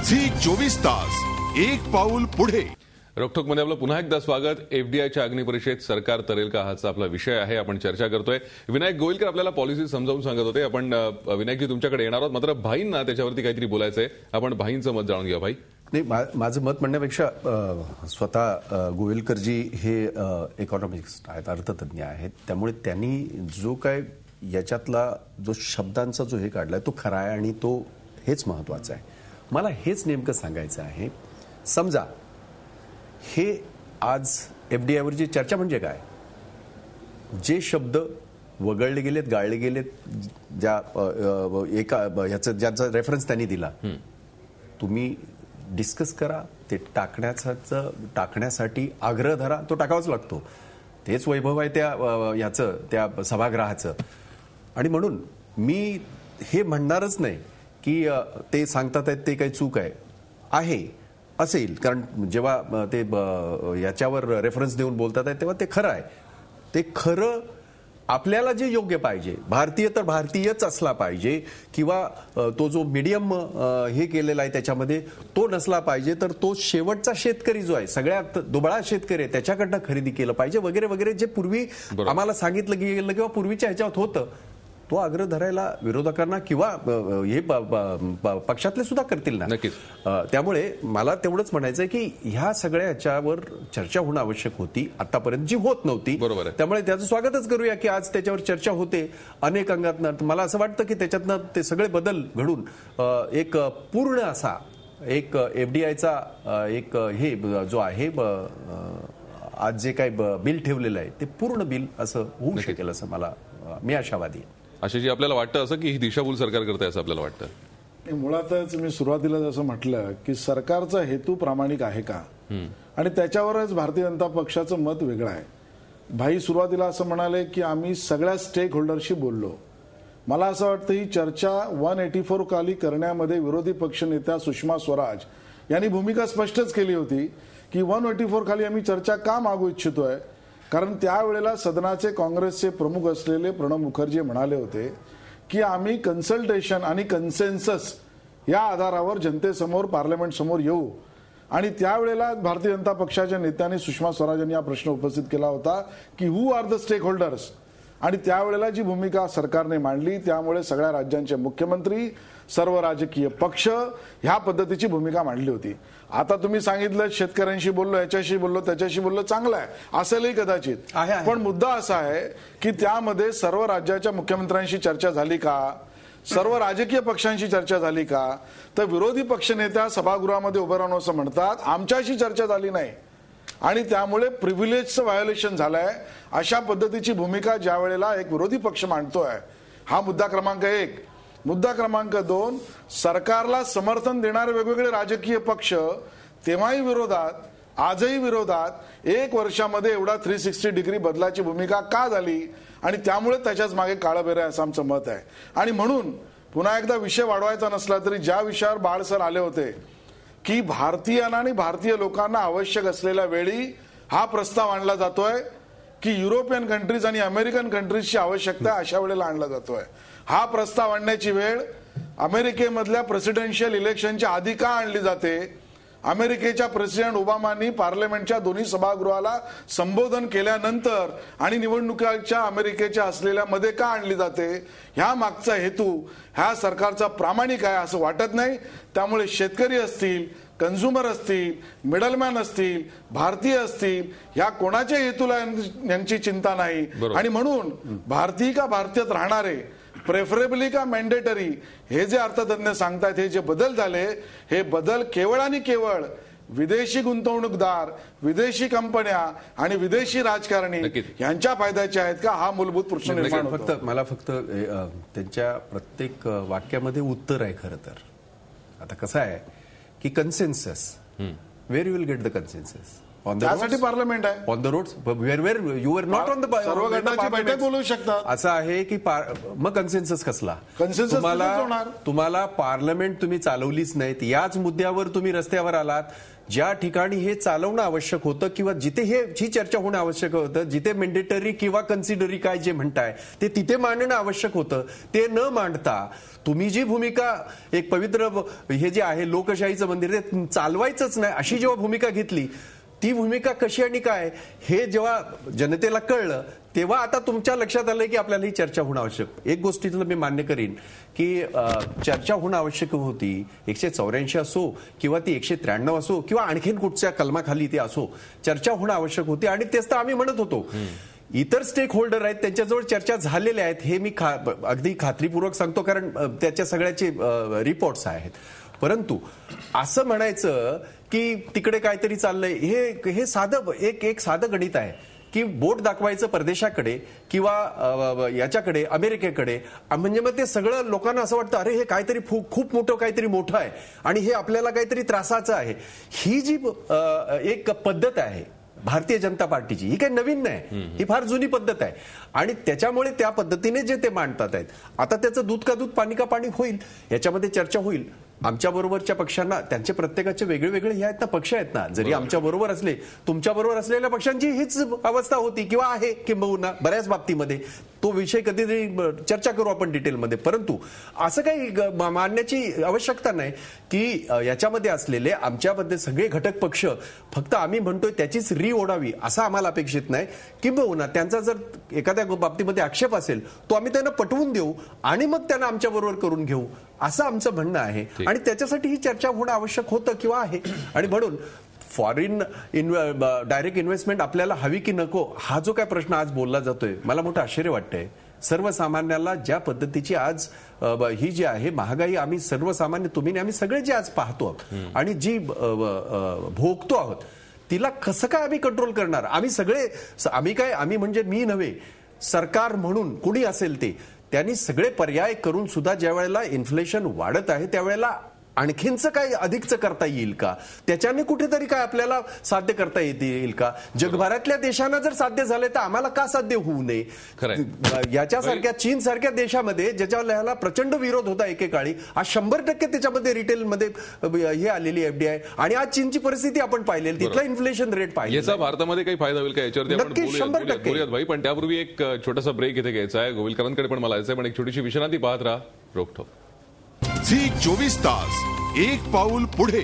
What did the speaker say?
Zee 24 तास एक पाऊल पुढे. रोखोकमध्ये आपलं पुन्हा एकदा स्वागत. एफडीआयच्या अग्निपरीक्षेत सरकार तरेल का हाचा आपला विषय आहे. आपण चर्चा करतोय. विनायक गोयलकर आपल्याला पॉलिसी समजावून सांगत होते. आपण विनायकजी तुमच्याकडे येणार आहोत, मात्र भाईंना त्याच्यावरती काहीतरी बोलायचंय. आपण भाईंचं मत जाणून घ्या. भाई, नाही, माझं मत म्हणण्यापेक्षा स्वतः गोयलकरजी हे इकॉनॉमिस्ट आहेत, अर्थतज्ञ आहेत. त्यामुळे त्यांनी जो काय याच्यातला जो शब्दांचा जो हे काढलाय तो खरा आहे आणि तो हेच महत्वाचं आहे. मला हेच नेमकं सांगायचं आहे. समजा हे आज एफडीआयवरची चर्चा म्हणजे काय, जे शब्द वगळले गेलेत, गाळले गेलेत, ज्या ज्याचा रेफरन्स त्यांनी दिला, तुम्ही डिस्कस करा. ते टाकण्यासाठी आग्रह धरा, तो टाकावाच लागतो. तेच वैभव आहे त्या सभागृहाचं. आणि म्हणून मी हे म्हणणारच नाही की ते सांगतात आहेत ते काही चूक आहे असेल, कारण जेव्हा ते याच्यावर रेफरन्स देऊन बोलतात आहेत तेव्हा ते खरं आहे. ते खरं आपल्याला जे योग्य पाहिजे, भारतीय तर भारतीयच असला पाहिजे, किंवा तो जो मीडियम हे केलेला आहे त्याच्यामध्ये तो नसला पाहिजे, तर तो शेवटचा शेतकरी जो आहे, सगळ्यात दुबळा शेतकरी आहे, त्याच्याकडनं खरेदी केलं पाहिजे वगैरे वगैरे, जे पूर्वी आम्हाला सांगितलं गेलं किंवा पूर्वीच्या ह्याच्यात होतं, तो आग्रह धरायला विरोधकांना किंवा हे पक्षातले सुद्धा करतील ना. नक्कीच. त्यामुळे मला तेवढंच म्हणायचं आहे की ह्या सगळ्या ह्याच्यावर चर्चा होणं आवश्यक होती, आतापर्यंत जी होत नव्हती. बरोबर आहे. त्यामुळे त्याचं स्वागतच करूया की आज त्याच्यावर चर्चा होते अनेक अंगातनं. मला असं वाटतं की त्याच्यातनं ते सगळे बदल घडून एक पूर्ण असा एक एफडीआयचा एक हे जो आहे आज जे काही बिल ठेवलेलं आहे ते पूर्ण बिल असं होऊ शकेल असं मी आशावादी आहे. आशाजी, आपल्याला वाटतं असं की ही दिशाभूल सरकार करत आहे असं आपल्याला वाटतं? मुळातच मी सुरुवातीला जसं म्हटलं की सरकारचा हेतू प्रामाणिक आहे का, आणि त्याच्यावरच भारतीय जनता पक्षाचं मत वेगळं आहे. भाई सुरुवातीला असं म्हणाले की आम्ही सगळ्या स्टेक होल्डरशी बोललो. मला असं वाटतं ही चर्चा 184 खाली करण्यामध्ये विरोधी पक्षनेत्या सुषमा स्वराज यांनी भूमिका स्पष्टच केली होती की 184 खाली आम्ही चर्चा का मागू इच्छितोय, कारण त्यावेळेला सदनाचे काँग्रेसचे प्रमुख असलेले प्रणब मुखर्जी म्हणाले होते की आम्ही कन्सल्टेशन आणि कन्सेन्सस या आधारावर जनतेसमोर पार्लमेंट समोर येऊ. आणि त्यावेळेला भारतीय जनता पक्षाच्या नेत्यांनी सुषमा स्वराज यांनी हा प्रश्न उपस्थित केला होता की हु आर द स्टेक होल्डर्स, आणि त्यावेळेला जी भूमिका सरकारने मांडली त्यामुळे सगळ्या राज्यांचे मुख्यमंत्री, सर्व राजकीय पक्ष ह्या पद्धतीची भूमिका मांडली होती. आता तुम्ही सांगितलं शेतकऱ्यांशी बोललो, याच्याशी बोललो, त्याच्याशी बोललो, चांगलं आहे, असेलही कदाचित, पण मुद्दा असा आहे की त्यामध्ये सर्व राज्याच्या मुख्यमंत्र्यांशी चर्चा झाली का, सर्व राजकीय पक्षांशी चर्चा झाली का? तर विरोधी पक्षनेत्या सभागृहामध्ये उभं राहून असं म्हणतात आमच्याशी चर्चा झाली नाही आणि त्यामुळे प्रिव्हिलेजचं व्हायोलेशन झालंय. अशा पद्धतीची भूमिका ज्या वेळेला एक विरोधी पक्ष मांडतोय, हा मुद्दा क्रमांक 1. मुद्दा क्रमांक 2, सरकारला समर्थन देणारे वेगवेगळे राजकीय पक्ष तेव्हाही विरोधात, आजही विरोधात, 1 वर्षामध्ये एवढा 360 डिग्री बदलाची भूमिका का झाली, आणि त्यामुळे त्याच्याच मागे काळबेर आहे असं आमचं मत आहे. आणि म्हणून पुन्हा एकदा विषय वाढवायचा नसला तरी ज्या विषयावर बाळसर आले होते की भारतीयांना आणि भारतीय लोकांना आवश्यक असलेल्या वेळी हा प्रस्ताव आणला जातोय की युरोपियन कंट्रीज आणि अमेरिकन कंट्रीजची आवश्यकता अशा वेळेला आणला जातोय. हा प्रस्ताव आणण्याची वेळ अमेरिकेमधल्या प्रेसिडेन्शियल इलेक्शनच्या आधी का आणली जाते? अमेरिकेच्या प्रेसिडेंट ओबामांनी पार्लमेंटच्या दोन्ही सभागृहाला संबोधन केल्यानंतर आणि निवडणुकीच्या अमेरिकेच्या असलेल्या मध्ये का आणली जाते? ह्या मागचा हेतू ह्या सरकारचा प्रामाणिक आहे असं वाटत नाही. त्यामुळे शेतकरी असतील, कन्झ्युमर असतील, मिडलमॅन असतील, भारतीय असतील, ह्या कोणाच्या हेतूला यांची चिंता नाही. आणि म्हणून भारतीय का भारतीयात राहणारे, प्रेफरेबली का मॅन्डेटरी, हे जे अर्थतज्ञ सांगतात, हे जे बदल झाले, हे बदल केवळ आणि केवळ विदेशी गुंतवणूकदार, विदेशी कंपन्या आणि विदेशी राजकारणी यांच्या फायद्याचे आहेत का, हा मूलभूत प्रश्न निर्माण होतो. मला फक्त त्यांच्या प्रत्येक वाक्यामध्ये उत्तर आहे. खरं तर आता कसं आहे की consensus, where you will get the consensus त्यासाठी पार्लमेंट आहे. On the road where you are not on the सर्व गटाची बैठक बोलवू शकतात. असं आहे की मग कन्सेन्सस कसला? कन्सेन्सस होणार. तुम्हाला पार्लमेंट तुम्ही चालवलीच नाहीत. याच मुद्द्यावर तुम्ही रस्त्यावर आलात. ज्या ठिकाणी हे चालवणं आवश्यक होतं किंवा जिथे ही चर्चा होणं आवश्यक होतं, जिथे मेंडेटरी किंवा कन्सिडरी काय जे म्हणताय ते तिथे मांडणं आवश्यक होतं, ते न मांडता तुम्ही जी भूमिका एक पवित्र हे जे आहे लोकशाहीचं मंदिर ते चालवायचंच नाही अशी जेव्हा भूमिका घेतली, ती भूमिका कशी आणि काय हे जेव्हा जनतेला कळलं तेव्हा आता तुमच्या लक्षात आलंय की आपल्याला ही चर्चा होणं आवश्यक. एक गोष्टीतलं मी मान्य करीन की चर्चा होणं आवश्यक होती. 184 असो किंवा ती 193 असो किंवा आणखीन कुठच्या कलमाखाली ती असो, चर्चा होणं आवश्यक होती आणि तेच तर आम्ही म्हणत होतो. इतर स्टेक होल्डर आहेत त्यांच्याजवळ चर्चा झालेल्या आहेत हे मी अगदी खात्रीपूर्वक सांगतो, कारण त्याच्या सगळ्याचे रिपोर्ट्स आहेत. परंतु असं म्हणायचं की तिकडे काहीतरी चाललंय हे साधं एक साधं गणित आहे की बोट दाखवायचं परदेशाकडे किंवा याच्याकडे अमेरिकेकडे, म्हणजे मग ते सगळं लोकांना असं वाटतं अरे हे काहीतरी खूप मोठं काहीतरी मोठं आहे आणि हे आपल्याला काहीतरी त्रासाचं आहे. ही जी एक पद्धत आहे भारतीय जनता पार्टीची, ही काही नवीन नाही, ही फार जुनी पद्धत आहे आणि त्याच्यामुळे त्या पद्धतीने जे ते मांडतात आहेत. आता त्याचं दूध का दूध पाणी का पाणी होईल, याच्यामध्ये चर्चा होईल. आमच्या बरोबरच्या पक्षांना त्यांचे प्रत्येकाचे वेगळे वेगळे हे आहेत ना, पक्ष आहेत ना, जरी आमच्या बरोबर असले तुमच्या बरोबर असलेल्या पक्षांची हीच अवस्था होती किंवा आहे किंबहुना बऱ्याच बाबतीमध्ये. तो विषय कधीतरी चर्चा करू आपण डिटेलमध्ये. परंतु असं काही मानण्याची आवश्यकता नाही की याच्यामध्ये असलेले आमच्यामध्ये सगळे घटक पक्ष फक्त आम्ही म्हणतोय त्याचीच ओढावी असं आम्हाला अपेक्षित नाही. किंबहुना त्यांचा जर एखाद्या बाबतीमध्ये आक्षेप असेल तो आम्ही त्यांना पटवून देऊ आणि मग त्यांना आमच्या बरोबर करून घेऊ असं आमचं म्हणणं आहे. आणि त्याच्यासाठी ही चर्चा होणं आवश्यक होतं किंवा आहे. आणि म्हणून फॉरेन डायरेक्ट इन्व्हेस्टमेंट आपल्याला हवी की नको हा जो काय प्रश्न आज बोलला जातोय, मला मोठं आश्चर्य वाटतंय. सर्वसामान्याला ज्या पद्धतीची आज ही जी आहे महागाई आम्ही सर्वसामान्य तुम्ही आम्ही सगळे जे आज पाहतो आणि जी भोगतो आहोत तिला कसं काय आम्ही कंट्रोल करणार? आम्ही म्हणजे मी नव्हे, सरकार म्हणून कुणी असेल ते त्यांनी सगळे पर्याय करून सुद्धा ज्या वेळेला इन्फ्लेशन वाढत आहे त्यावेळेला आणखीनचं काय अधिकचं करता येईल का? त्याच्याने कुठेतरी काय आपल्याला साध्य करता येईल का? जगभरातल्या देशांना जर साध्य झाले तर आम्हाला का साध्य होऊ नये? याच्यासारख्या चीन सारख्या देशामध्ये ज्याच्याला प्रचंड विरोध होता एकेकाळी, आज 100% त्याच्यामध्ये रिटेलमध्ये हे आलेली एफडीआय आणि आज चीनची परिस्थिती आपण पाहिलेली, तिथला इन्फ्लेशन रेट पाहिजे. याचा भारतामध्ये काही फायदा होईल का याच्यावरती आपण बोलूयात भाई. पण त्यापूर्वी एक छोटासा ब्रेक इथे घ्यायचा आहे. गोविलकरांकडे पण मला यायचं आहे, पण एक छोटीशी विश्रांती पाहत राहा. रोखठोक झी 24 तास एक पाऊल पुढे.